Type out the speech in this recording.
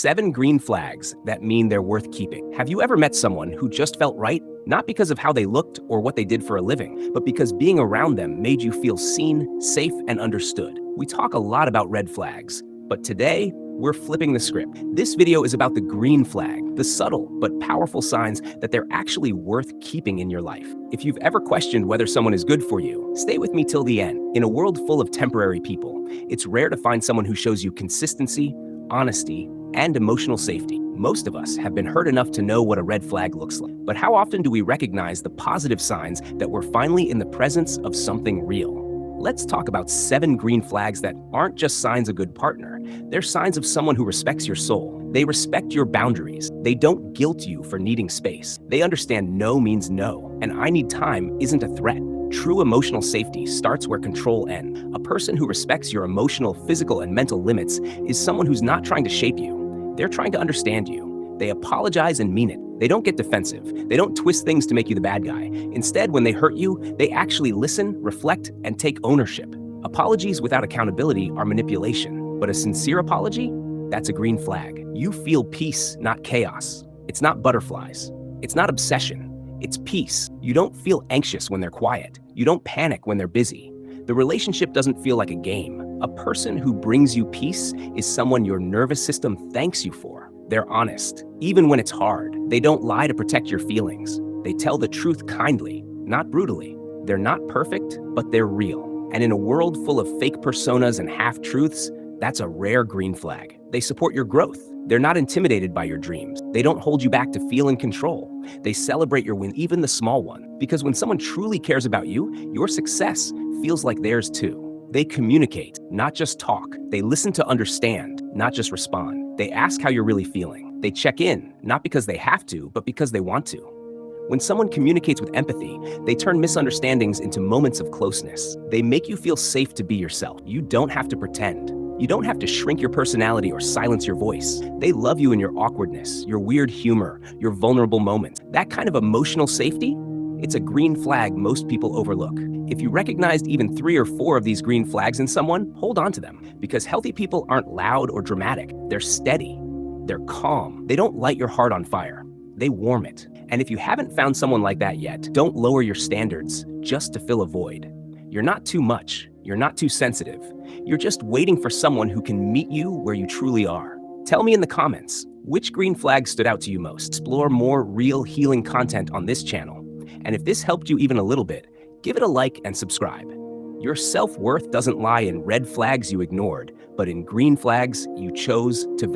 7 green flags that mean they're worth keeping. Have you ever met someone who just felt right? Not because of how they looked or what they did for a living, but because being around them made you feel seen, safe, and understood. We talk a lot about red flags, but today, we're flipping the script. This video is about the green flag, the subtle but powerful signs that they're actually worth keeping in your life. If you've ever questioned whether someone is good for you, stay with me till the end. In a world full of temporary people, it's rare to find someone who shows you consistency, honesty, and emotional safety. Most of us have been hurt enough to know what a red flag looks like. But how often do we recognize the positive signs that we're finally in the presence of something real? Let's talk about 7 green flags that aren't just signs of a good partner. They're signs of someone who respects your soul. They respect your boundaries. They don't guilt you for needing space. They understand no means no, and I need time isn't a threat. True emotional safety starts where control ends. A person who respects your emotional, physical, and mental limits is someone who's not trying to shape you. They're trying to understand you. They apologize and mean it. They don't get defensive. They don't twist things to make you the bad guy. Instead, when they hurt you, they actually listen, reflect, and take ownership. Apologies without accountability are manipulation, but a sincere apology? That's a green flag. You feel peace, not chaos. It's not butterflies. It's not obsession. It's peace. You don't feel anxious when they're quiet. You don't panic when they're busy. The relationship doesn't feel like a game. A person who brings you peace is someone your nervous system thanks you for. They're honest, even when it's hard. They don't lie to protect your feelings. They tell the truth kindly, not brutally. They're not perfect, but they're real. And in a world full of fake personas and half-truths, that's a rare green flag. They support your growth. They're not intimidated by your dreams. They don't hold you back to feel in control. They celebrate your win, even the small one. Because when someone truly cares about you, your success feels like theirs too. They communicate, not just talk. They listen to understand, not just respond. They ask how you're really feeling. They check in, not because they have to, but because they want to. When someone communicates with empathy, they turn misunderstandings into moments of closeness. They make you feel safe to be yourself. You don't have to pretend. You don't have to shrink your personality or silence your voice. They love you in your awkwardness, your weird humor, your vulnerable moments. That kind of emotional safety, it's a green flag most people overlook. If you recognized even 3 or 4 of these green flags in someone, hold on to them. Because healthy people aren't loud or dramatic. They're steady. They're calm. They don't light your heart on fire. They warm it. And if you haven't found someone like that yet, don't lower your standards just to fill a void. You're not too much. You're not too sensitive. You're just waiting for someone who can meet you where you truly are. Tell me in the comments, which green flag stood out to you most? Explore more real healing content on this channel. And if this helped you even a little bit, give it a like and subscribe. Your self-worth doesn't lie in red flags you ignored, but in green flags you chose to